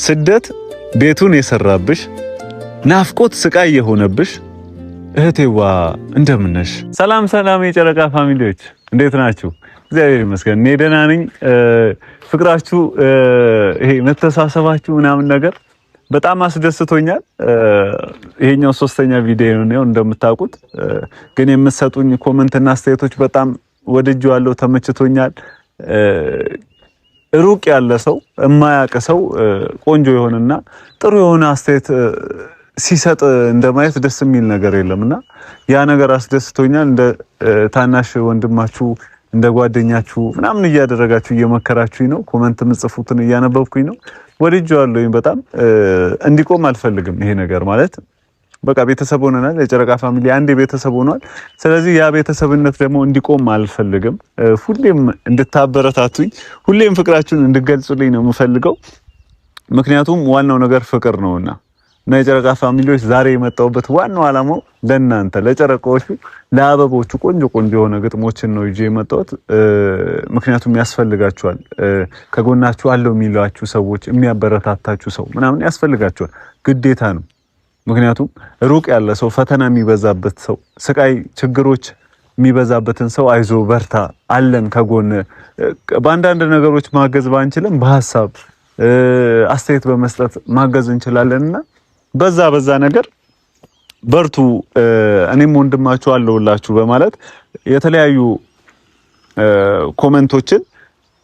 ስደት ቤቱን የሰራብሽ ናፍቆት ስቃይ የሆነብሽ እህቴዋ እንደምን ነሽ? ሰላም ሰላም የጨረቃ ፋሚሊዎች እንዴት ናችሁ? እግዚአብሔር ይመስገን እኔ ደህና ነኝ። ፍቅራችሁ ይሄ መተሳሰባችሁ ምናምን ነገር በጣም አስደስቶኛል። ይሄኛው ሶስተኛ ቪዲዮ ነው እንደምታውቁት፣ ግን የምትሰጡኝ ኮሜንትና አስተያየቶች በጣም ወድጄዋለሁ፣ ተመችቶኛል። ሩቅ ያለ ሰው የማያውቅ ሰው ቆንጆ የሆነና ጥሩ የሆነ አስተያየት ሲሰጥ እንደማየት ደስ የሚል ነገር የለምና ያ ነገር አስደስቶኛል። እንደ ታናሽ ወንድማችሁ እንደ ጓደኛችሁ ምናምን እያደረጋችሁ እየመከራችሁኝ ነው። ኮሜንት ምጽፉትን እያነበብኩኝ ነው። ወድጄዋለሁኝ በጣም እንዲቆም አልፈልግም። ይሄ ነገር ማለት በቃ ቤተሰብ ሆነናል። የጨረቃ ፋሚሊ አንዴ ቤተሰብ ሆኗል። ስለዚህ ያ ቤተሰብነት ደግሞ እንዲቆም አልፈልግም። ሁሌም እንድታበረታቱኝ፣ ሁሌም ፍቅራችሁን እንድገልጹልኝ ነው የምፈልገው። ምክንያቱም ዋናው ነገር ፍቅር ነውና እና የጨረቃ ፋሚሊዎች ዛሬ የመጣሁበት ዋናው ዓላማው ለእናንተ ለጨረቃዎቹ፣ ለአበቦቹ ቆንጆ ቆንጆ የሆነ ግጥሞችን ነው ይዤ የመጣሁት። ምክንያቱም ያስፈልጋችኋል። ከጎናችሁ አለው የሚሏችሁ ሰዎች፣ የሚያበረታታችሁ ሰው ምናምን ያስፈልጋችኋል፣ ግዴታ ነው። ምክንያቱም ሩቅ ያለ ሰው፣ ፈተና የሚበዛበት ሰው፣ ስቃይ ችግሮች የሚበዛበትን ሰው አይዞ በርታ አለን ከጎን በአንዳንድ ነገሮች ማገዝ ባንችልም በሐሳብ አስተያየት በመስጠት ማገዝ እንችላለንና በዛ ነገር በርቱ፣ እኔም ወንድማችሁ አለውላችሁ በማለት የተለያዩ ኮሜንቶችን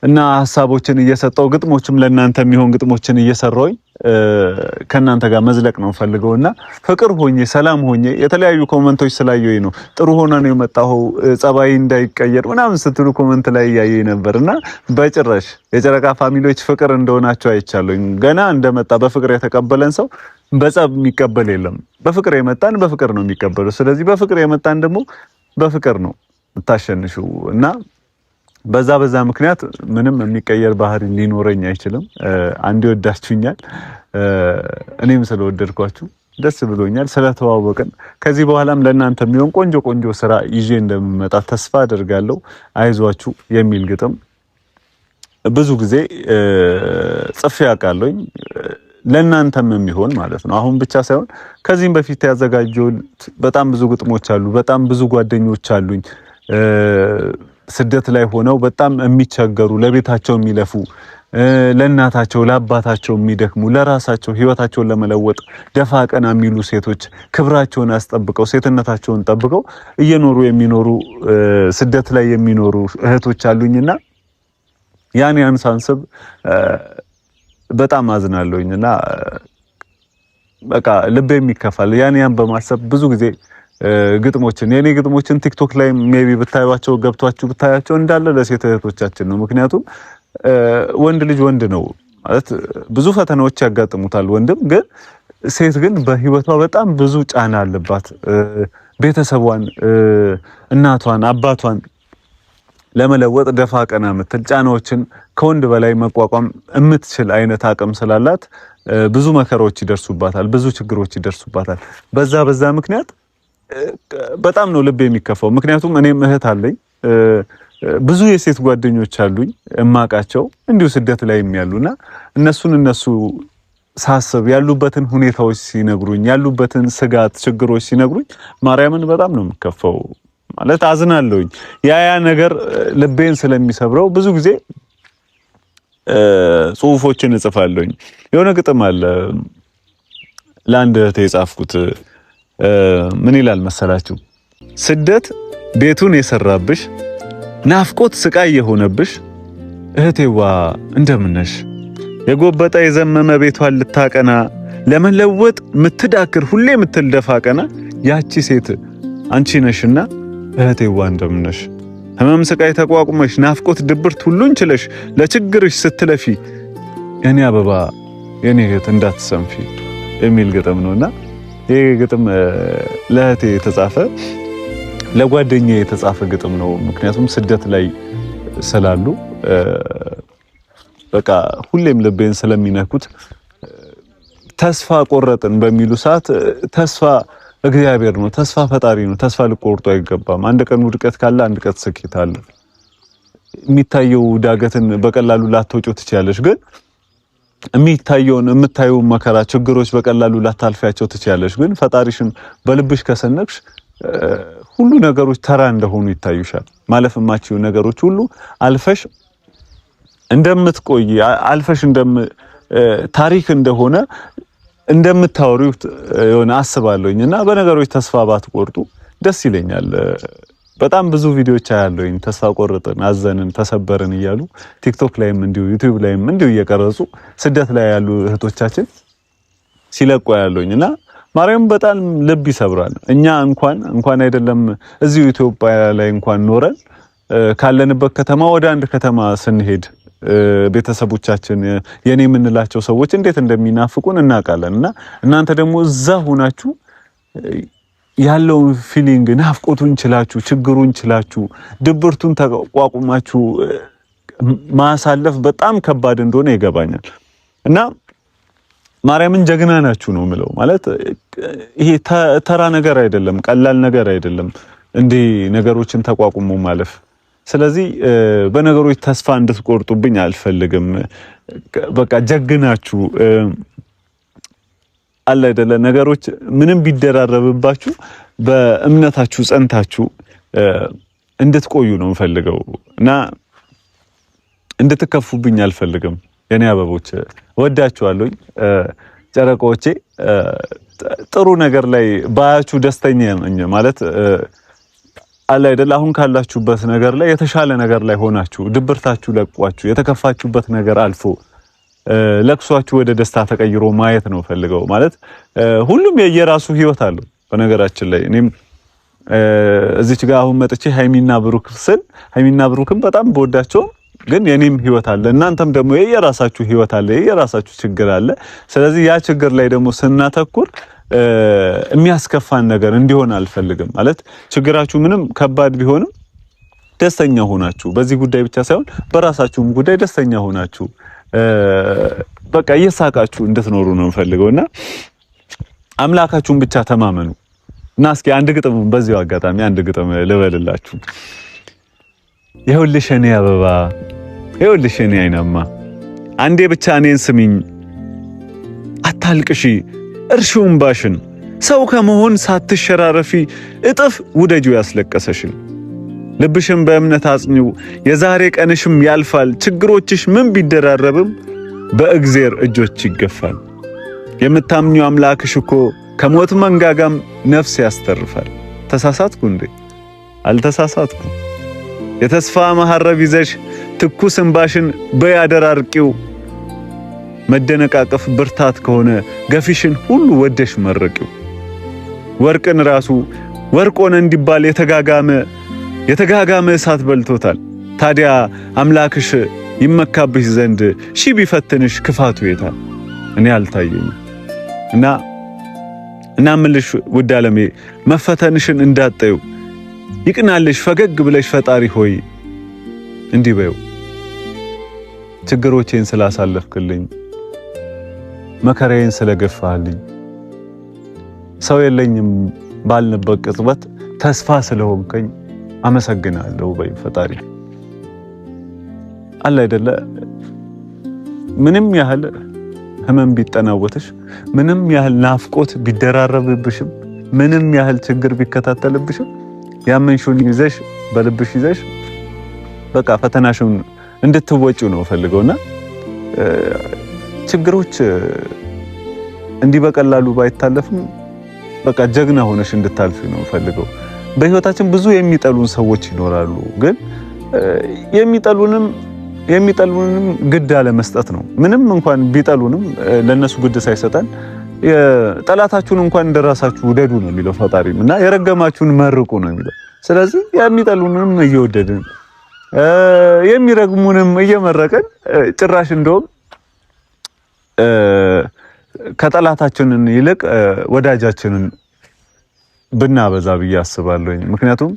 እና ሐሳቦችን እየሰጠው ግጥሞችም ለእናንተ የሚሆን ግጥሞችን እየሰራሁኝ ከእናንተ ጋር መዝለቅ ነው ፈልገውና ፍቅር ሆኜ ሰላም ሆኜ የተለያዩ ኮሜንቶች ስላየሁኝ ነው ጥሩ ሆነ ነው የመጣው ጸባይ እንዳይቀየር ምናምን ስትሉ ኮሜንት ላይ ያየኝ ነበርና በጭራሽ የጨረቃ ፋሚሊዎች ፍቅር እንደሆናችሁ አይቻለሁኝ። ገና እንደመጣ በፍቅር የተቀበለን ሰው በጸብ የሚቀበል የለም። በፍቅር የመጣን በፍቅር ነው የሚቀበለው። ስለዚህ በፍቅር የመጣን ደግሞ በፍቅር ነው ታሸንሹ እና በዛ ምክንያት ምንም የሚቀየር ባህሪ ሊኖረኝ አይችልም። አንዴ ወዳችሁኛል፣ እኔም ስለወደድኳችሁ ደስ ብሎኛል። ስለተዋወቅን ከዚህ በኋላም ለእናንተ የሚሆን ቆንጆ ስራ ይዤ እንደምመጣ ተስፋ አደርጋለሁ። አይዟችሁ የሚል ግጥም ብዙ ጊዜ ጽፌ አውቃለሁኝ፣ ለእናንተም የሚሆን ማለት ነው። አሁን ብቻ ሳይሆን ከዚህም በፊት ያዘጋጀሁት በጣም ብዙ ግጥሞች አሉ። በጣም ብዙ ጓደኞች አሉኝ ስደት ላይ ሆነው በጣም የሚቸገሩ፣ ለቤታቸው የሚለፉ፣ ለእናታቸው ለአባታቸው የሚደክሙ፣ ለራሳቸው ህይወታቸውን ለመለወጥ ደፋ ቀና የሚሉ ሴቶች ክብራቸውን አስጠብቀው ሴትነታቸውን ጠብቀው እየኖሩ የሚኖሩ ስደት ላይ የሚኖሩ እህቶች አሉኝና ያን ሳንስብ በጣም አዝናለሁኝና በቃ ልቤ የሚከፋል። ያን በማሰብ ብዙ ጊዜ ግጥሞችን የኔ ግጥሞችን ቲክቶክ ላይ ሜቢ ብታዩዋቸው ገብቷችሁ ብታያቸው እንዳለ ለሴት እህቶቻችን ነው። ምክንያቱም ወንድ ልጅ ወንድ ነው ማለት ብዙ ፈተናዎች ያጋጥሙታል ወንድም፣ ግን ሴት ግን በህይወቷ በጣም ብዙ ጫና አለባት። ቤተሰቧን፣ እናቷን፣ አባቷን ለመለወጥ ደፋ ቀና የምትል ጫናዎችን ከወንድ በላይ መቋቋም የምትችል አይነት አቅም ስላላት ብዙ መከራዎች ይደርሱባታል፣ ብዙ ችግሮች ይደርሱባታል። በዛ ምክንያት በጣም ነው ልብ የሚከፋው። ምክንያቱም እኔም እህት አለኝ፣ ብዙ የሴት ጓደኞች አሉኝ እማቃቸው እንዲሁ ስደት ላይ የሚያሉና እነሱ ሳስብ ያሉበትን ሁኔታዎች ሲነግሩኝ፣ ያሉበትን ስጋት ችግሮች ሲነግሩኝ ማርያምን በጣም ነው የምከፋው። ማለት አዝናለሁኝ። ያ ነገር ልቤን ስለሚሰብረው ብዙ ጊዜ ጽሁፎችን እጽፋለሁኝ። የሆነ ግጥም አለ ለአንድ እህቴ የጻፍኩት። ምን ይላል መሰላችሁ? ስደት ቤቱን የሰራብሽ ናፍቆት ስቃይ የሆነብሽ እህቴዋ እንደምን ነሽ? የጎበጠ የዘመመ ቤቷን ልታቀና ለመለወጥ ምትዳክር ሁሌ ምትልደፋ ቀና ያቺ ሴት አንቺ ነሽና እህቴዋ እንደምን ነሽ? ህመም ስቃይ ተቋቁመሽ ናፍቆት ድብርት ሁሉን ችለሽ ለችግርሽ ስትለፊ የኔ አበባ የኔ እህት እንዳትሰንፊ የሚል ግጥም ነውና ይሄ ግጥም ለእህቴ የተጻፈ ለጓደኛዬ የተጻፈ ግጥም ነው። ምክንያቱም ስደት ላይ ስላሉ በቃ ሁሌም ልቤን ስለሚነኩት ተስፋ ቆረጥን በሚሉ ሰዓት ተስፋ እግዚአብሔር ነው፣ ተስፋ ፈጣሪ ነው። ተስፋ ልቆርጡ አይገባም። አንድ ቀን ውድቀት ካለ አንድ ቀን ስኬት አለ። የሚታየው ዳገትን በቀላሉ ላትወጪው ትችያለሽ፣ ግን የሚታየውን የምታዩ መከራ ችግሮች በቀላሉ ላታልፊያቸው ትችያለሽ። ግን ፈጣሪሽን በልብሽ ከሰነቅሽ ሁሉ ነገሮች ተራ እንደሆኑ ይታዩሻል። ማለፍ የማትችይው ነገሮች ሁሉ አልፈሽ እንደምትቆይ አልፈሽ ታሪክ እንደሆነ እንደምታወሪው የሆነ አስባለሁኝና በነገሮች ተስፋ ባትቆርጡ ደስ ይለኛል። በጣም ብዙ ቪዲዮዎች አያለሁኝ ተስፋ ቆርጥን፣ አዘንን፣ ተሰበርን እያሉ ቲክቶክ ላይም እንዲሁ ዩቲዩብ ላይም እንዲሁ እየቀረጹ ስደት ላይ ያሉ እህቶቻችን ሲለቁ ያለውኝና ማርያም በጣም ልብ ይሰብራል። እኛ እንኳን አይደለም እዚሁ ኢትዮጵያ ላይ እንኳን ኖረን ካለንበት ከተማ ወደ አንድ ከተማ ስንሄድ ቤተሰቦቻችን የኔ የምንላቸው ሰዎች እንዴት እንደሚናፍቁን እናውቃለንና እናንተ ደግሞ እዛ ሆናችሁ ያለውን ፊሊንግ ናፍቆቱን ችላችሁ ችግሩን ችላችሁ ድብርቱን ተቋቁማችሁ ማሳለፍ በጣም ከባድ እንደሆነ ይገባኛል። እና ማርያምን ጀግና ናችሁ ነው የምለው። ማለት ይሄ ተራ ነገር አይደለም፣ ቀላል ነገር አይደለም እንዲህ ነገሮችን ተቋቁሞ ማለፍ። ስለዚህ በነገሮች ተስፋ እንድትቆርጡብኝ አልፈልግም። በቃ ጀግናችሁ አለ አይደለ ነገሮች ምንም ቢደራረብባችሁ በእምነታችሁ ጸንታችሁ እንድትቆዩ ነው የምፈልገው እና እንድትከፉብኝ አልፈልግም። የኔ አበቦች ወዳችኋለሁ። ጨረቆቼ ጥሩ ነገር ላይ ባያችሁ ደስተኛ ነኝ። ማለት አለ አይደለ አሁን ካላችሁበት ነገር ላይ የተሻለ ነገር ላይ ሆናችሁ ድብርታችሁ ለቋችሁ የተከፋችሁበት ነገር አልፎ ለቅሷችሁ ወደ ደስታ ተቀይሮ ማየት ነው ፈልገው። ማለት ሁሉም የየራሱ ህይወት አለው። በነገራችን ላይ እኔም እዚች ጋር አሁን መጥቼ ሃይሚና ብሩክ ስል ሃይሚና ብሩክም በጣም በወዳቸው ግን የኔም ህይወት አለ፣ እናንተም ደግሞ የየራሳችሁ ህይወት አለ፣ የየራሳችሁ ችግር አለ። ስለዚህ ያ ችግር ላይ ደግሞ ስናተኩር የሚያስከፋን ነገር እንዲሆን አልፈልግም። ማለት ችግራችሁ ምንም ከባድ ቢሆንም ደስተኛ ሆናችሁ በዚህ ጉዳይ ብቻ ሳይሆን በራሳችሁም ጉዳይ ደስተኛ ሆናችሁ በቃ እየሳቃችሁ እንድትኖሩ ነው የምፈልገውና አምላካችሁን ብቻ ተማመኑ። እና እስኪ አንድ ግጥም በዚሁ አጋጣሚ አንድ ግጥም ልበልላችሁ። ይኸውልሽ እኔ አበባ፣ ይኸውልሽ እኔ አይናማ፣ አንዴ ብቻ እኔን ስሚኝ፣ አታልቅሺ እርሺው እምባሽን፣ ሰው ከመሆን ሳትሸራረፊ እጥፍ ውደጁ ያስለቀሰሽን። ልብሽን በእምነት አጽኚው፣ የዛሬ ቀንሽም ያልፋል፣ ችግሮችሽ ምን ቢደራረብም በእግዚአብሔር እጆች ይገፋል። የምታምኚው አምላክሽ እኮ ከሞት መንጋጋም ነፍስ ያስተርፋል። ተሳሳትኩ እንዴ? አልተሳሳትኩም። የተስፋ መሐረብ ይዘሽ ትኩስ እንባሽን በያደራርቂው፣ መደነቃቀፍ ብርታት ከሆነ ገፊሽን ሁሉ ወደሽ መረቂው። ወርቅን ራሱ ወርቅ ሆነ እንዲባል የተጋጋመ እሳት በልቶታል። ታዲያ አምላክሽ ይመካብሽ ዘንድ ሺህ ቢፈትንሽ ክፋቱ የታል? እኔ አልታየኝም። እና ምልሽ ውድ ዓለሜ መፈተንሽን እንዳጠዩ ይቅናልሽ ፈገግ ብለሽ ፈጣሪ ሆይ እንዲህ በይው። ችግሮቼን ስላሳለፍክልኝ፣ መከራዬን ስለገፋልኝ፣ ሰው የለኝም ባልንበት ቅጽበት ተስፋ ስለሆንከኝ አመሰግናለሁ በይ ፈጣሪ። አለ አይደለ ምንም ያህል ህመም ቢጠናወትሽ፣ ምንም ያህል ናፍቆት ቢደራረብብሽም፣ ምንም ያህል ችግር ቢከታተልብሽም ያመንሽውን ይዘሽ በልብሽ ይዘሽ በቃ ፈተናሽን እንድትወጪው ነው ፈልገውና ችግሮች እንዲህ በቀላሉ ባይታለፍም በቃ ጀግና ሆነሽ እንድታልፊ ነው ፈልገው። በህይወታችን ብዙ የሚጠሉን ሰዎች ይኖራሉ፣ ግን የሚጠሉንም ግድ አለ መስጠት ነው። ምንም እንኳን ቢጠሉንም ለነሱ ግድ ሳይሰጠን ጠላታችሁን እንኳን እንደራሳችሁ ውደዱ ነው የሚለው ፈጣሪም፣ እና የረገማችሁን መርቁ ነው የሚለው። ስለዚህ የሚጠሉንም እየወደድን የሚረግሙንም እየመረቅን ጭራሽ እንደውም ከጠላታችንን ይልቅ ወዳጃችንን ብናበዛ ብዬ አስባለሁኝ። ምክንያቱም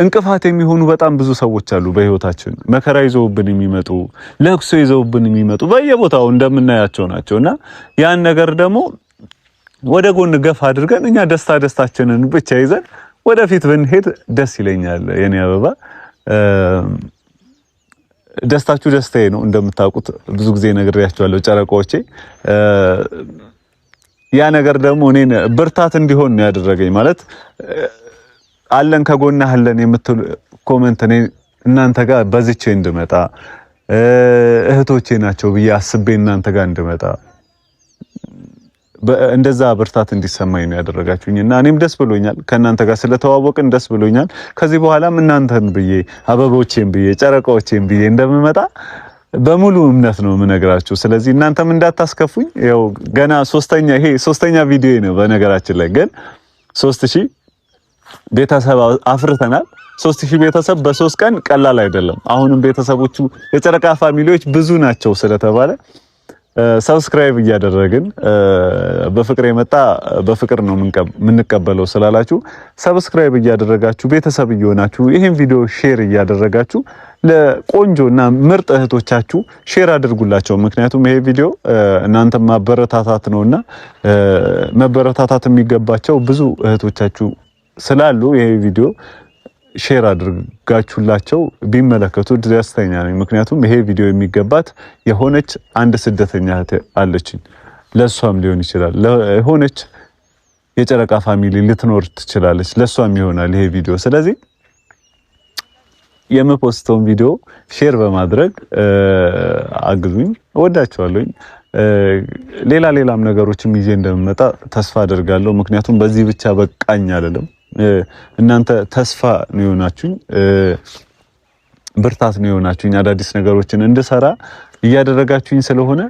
እንቅፋት የሚሆኑ በጣም ብዙ ሰዎች አሉ በህይወታችን፣ መከራ ይዘውብን የሚመጡ፣ ለቅሶ ይዘውብን የሚመጡ በየቦታው እንደምናያቸው ናቸውና ያን ነገር ደግሞ ወደ ጎን ገፍ አድርገን እኛ ደስታችንን ብቻ ይዘን ወደፊት ብንሄድ ደስ ይለኛል የኔ አበባ። ደስታችሁ ደስታዬ ነው እንደምታውቁት ብዙ ጊዜ ነግሬያችኋለሁ ጨረቃዎቼ። ያ ነገር ደግሞ እኔን ብርታት እንዲሆን ነው ያደረገኝ። ማለት አለን ከጎንህ አለን የምትሉ ኮሜንት እኔ እናንተ ጋር በዚቼ እንድመጣ እህቶቼ ናቸው ብዬ አስቤ እናንተ ጋር እንድመጣ እንደዛ ብርታት እንዲሰማኝ ነው ያደረጋችሁኝና እኔም ደስ ብሎኛል። ከእናንተ ጋር ስለተዋወቅን ደስ ብሎኛል። ከዚህ በኋላም እናንተን ብዬ አበቦቼን ብዬ ጨረቃዎቼን ብዬ እንደምመጣ በሙሉ እምነት ነው የምነግራችሁ። ስለዚህ እናንተም እንዳታስከፉኝ። ያው ገና ሶስተኛ ቪዲዮ ነው በነገራችን ላይ ግን 3000 ቤተሰብ አፍርተናል። 3000 ቤተሰብ በ3 ቀን ቀላል አይደለም። አሁንም ቤተሰቦቹ የጨረቃ ፋሚሊዎች ብዙ ናቸው ስለተባለ ሰብስክራይብ እያደረግን በፍቅር የመጣ በፍቅር ነው የምንቀበለው ስላላችሁ ሰብስክራይብ እያደረጋችሁ ቤተሰብ እየሆናችሁ ይሄን ቪዲዮ ሼር እያደረጋችሁ ለቆንጆና ምርጥ እህቶቻችሁ ሼር አድርጉላቸው። ምክንያቱም ይሄ ቪዲዮ እናንተ ማበረታታት ነውና መበረታታት የሚገባቸው ብዙ እህቶቻችሁ ስላሉ ይሄ ቪዲዮ ሼር አድርጋችሁላቸው ቢመለከቱ ደስተኛ ነኝ። ምክንያቱም ይሄ ቪዲዮ የሚገባት የሆነች አንድ ስደተኛ እህት አለችኝ። ለሷም ሊሆን ይችላል፣ ለሆነች የጨረቃ ፋሚሊ ልትኖር ትችላለች፣ ለሷም ይሆናል ይሄ ቪዲዮ። ስለዚህ የምፖስተውን ቪዲዮ ሼር በማድረግ አግዙኝ። እወዳችኋለሁኝ። ሌላም ነገሮችም ይዤ እንደምመጣ ተስፋ አደርጋለሁ። ምክንያቱም በዚህ ብቻ በቃኝ አይደለም። እናንተ ተስፋ ነው የሆናችሁኝ፣ ብርታት ነው የሆናችሁኝ። አዳዲስ ነገሮችን እንድሰራ እያደረጋችሁኝ ስለሆነ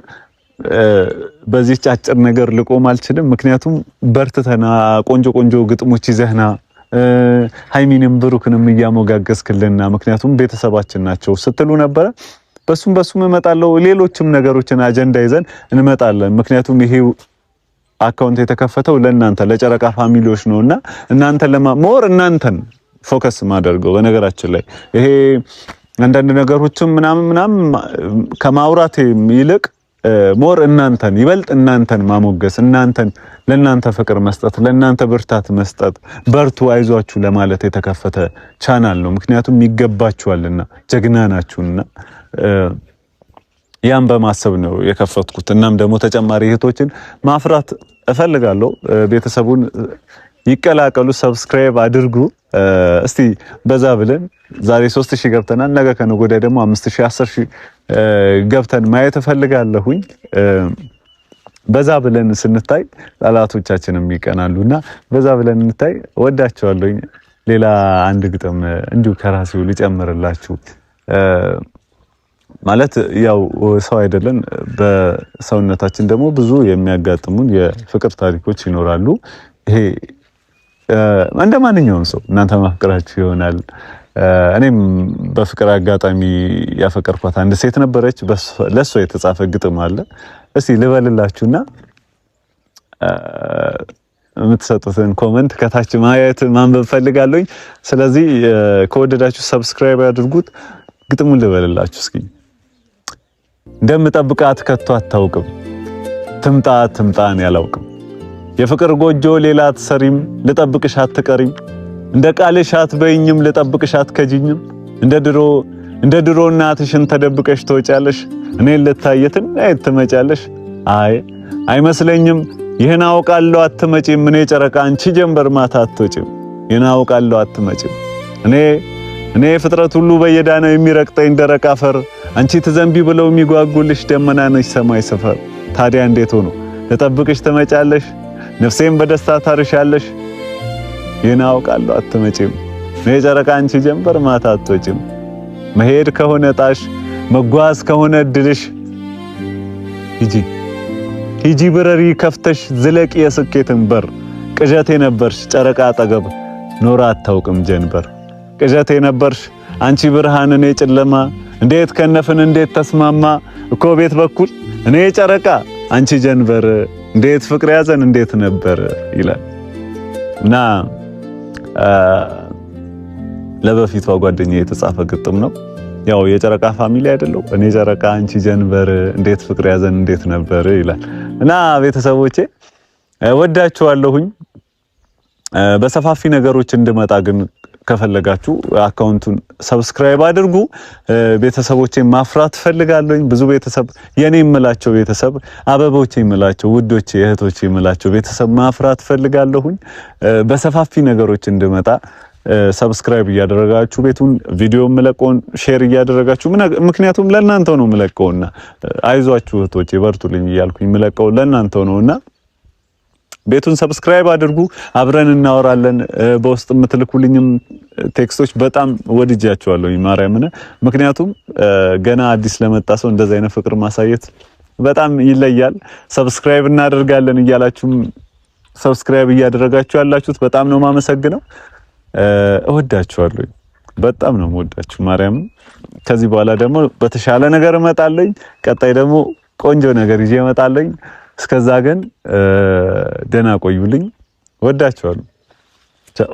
በዚህ አጭር ነገር ልቆም አልችልም። ምክንያቱም በርትተና ቆንጆ ግጥሞች ይዘህና ሃይሚንም ብሩክንም እያሞጋገስክልና ምክንያቱም ቤተሰባችን ናቸው ስትሉ ነበረ። በሱም እመጣለሁ። ሌሎችም ነገሮችን አጀንዳ ይዘን እንመጣለን። ምክንያቱም ይሄ አካውንት የተከፈተው ለእናንተ ለጨረቃ ፋሚሊዎች ነውና እናንተን ፎከስ ማደርገው። በነገራችን ላይ ይሄ አንዳንድ ነገሮችም ምናምን ከማውራት ይልቅ ሞር ይበልጥ እናንተን ማሞገስ፣ ለእናንተ ፍቅር መስጠት፣ ለእናንተ ብርታት መስጠት፣ በርቱ አይዟችሁ ለማለት የተከፈተ ቻናል ነው። ምክንያቱም ይገባችኋልና ጀግና ናችሁና ያን በማሰብ ነው የከፈትኩት። እናም ደግሞ ተጨማሪ እህቶችን ማፍራት እፈልጋለሁ። ቤተሰቡን ይቀላቀሉ፣ ሰብስክራይብ አድርጉ። እስቲ በዛ ብለን ዛሬ 3000 ገብተናል። ነገ ከነገ ወዲያ ደግሞ 5000 10000 ገብተን ማየት እፈልጋለሁኝ። በዛ ብለን ስንታይ ጠላቶቻችንም ይቀናሉና በዛ ብለን እንታይ። ወዳቸዋለሁኝ። ሌላ አንድ ግጥም እንዲሁ ከራሴው ልጨምርላችሁ። ማለት ያው ሰው አይደለን፣ በሰውነታችን ደግሞ ብዙ የሚያጋጥሙን የፍቅር ታሪኮች ይኖራሉ። ይሄ እንደ ማንኛውም ሰው እናንተ ማፍቀራችሁ ይሆናል። እኔም በፍቅር አጋጣሚ ያፈቀርኳት አንድ ሴት ነበረች። ለሷ የተጻፈ ግጥም አለ። እስቲ ልበልላችሁና የምትሰጡትን ኮሜንት ከታች ማንበብ ፈልጋለሁኝ። ስለዚህ ከወደዳችሁ ሰብስክራይብ አድርጉት። ግጥሙን ልበልላችሁ እስኪ። እንደምጠብቃት ከቶ አታውቅም፣ ትምጣን ያላውቅም። የፍቅር ጎጆ ሌላ አትሰሪም፣ ልጠብቅሽ አትቀሪም። እንደ ቃልሽ አትበይኝም፣ ልጠብቅሽ አትከጂኝም። እንደ ድሮ እናትሽን ተደብቀሽ ትወጫለሽ፣ እኔን ልታየትን ትመጫለሽ። አይመስለኝም፣ ይህን አውቃለሁ አትመጪም። እኔ ጨረቃ አንቺ ጀንበር ማታ አትወጪም። ይህን አውቃለሁ አትመጪም። እኔ ፍጥረት ሁሉ በየዳነው የሚረቅጠኝ ደረቅ አፈር፣ አንቺ ትዘንቢ ብለው የሚጓጉልሽ ደመና ነሽ ሰማይ ሰፈር። ታዲያ እንዴት ሆኖ ልጠብቅሽ ትመጫለሽ፣ ነፍሴን በደስታ ታርሻለሽ። ይህን አውቃለሁ አትመጪም። እኔ ጨረቃ አንቺ ጀንበር ማታ አትወጪም። መሄድ ከሆነ ጣሽ፣ መጓዝ ከሆነ እድልሽ፣ ሂጂ ብረሪ ከፍተሽ ዝለቂ የስኬትን በር። ቅዠቴ ነበርሽ ጨረቃ አጠገብ ኖራ አታውቅም ጀንበር። ቅዠቴ ነበርሽ አንቺ ብርሃን እኔ ጨለማ፣ እንዴት ከነፍን እንዴት ተስማማ እኮ ቤት በኩል እኔ ጨረቃ አንቺ ጀንበር፣ እንዴት ፍቅር ያዘን እንዴት ነበር ይላል እና ለበፊቷ ጓደኛዬ የተጻፈ ግጥም ነው። ያው የጨረቃ ፋሚሊ አይደለው። እኔ ጨረቃ አንቺ ጀንበር፣ እንዴት ፍቅር ያዘን እንዴት ነበር ይላል እና ቤተሰቦቼ ወዳችኋለሁኝ። በሰፋፊ ነገሮች እንድመጣ ግን ከፈለጋችሁ አካውንቱን ሰብስክራይብ አድርጉ። ቤተሰቦቼን ማፍራት ፈልጋለሁኝ። ብዙ ቤተሰብ የኔ የምላቸው ቤተሰብ አበቦቼ የምላቸው ውዶቼ እህቶቼ የምላቸው ቤተሰብ ማፍራት ፈልጋለሁኝ። በሰፋፊ ነገሮች እንድመጣ ሰብስክራይብ እያደረጋችሁ ቤቱን ቪዲዮ መለቆን ሼር እያደረጋችሁ ምክንያቱም ለእናንተው ነው መለቀውና አይዟችሁ እህቶቼ በርቱልኝ እያልኩኝ መለቀው ለእናንተው ነውና ቤቱን ሰብስክራይብ አድርጉ። አብረን እናወራለን። በውስጥ የምትልኩልኝም ቴክስቶች በጣም ወድጃቸዋለሁ ማርያምን። ምክንያቱም ገና አዲስ ለመጣ ሰው እንደዛ አይነት ፍቅር ማሳየት በጣም ይለያል። ሰብስክራይብ እናደርጋለን እያላችሁም ሰብስክራይብ እያደረጋችሁ ያላችሁት በጣም ነው ማመሰግነው። እወዳችኋለሁ። በጣም ነው የምወዳችሁ ማርያምን። ከዚህ በኋላ ደግሞ በተሻለ ነገር እመጣለሁ። ቀጣይ ደግሞ ቆንጆ ነገር ይዤ እመጣለሁ። እስከዛ ግን ደህና ቆዩልኝ። ወዳችኋለሁ። ቻው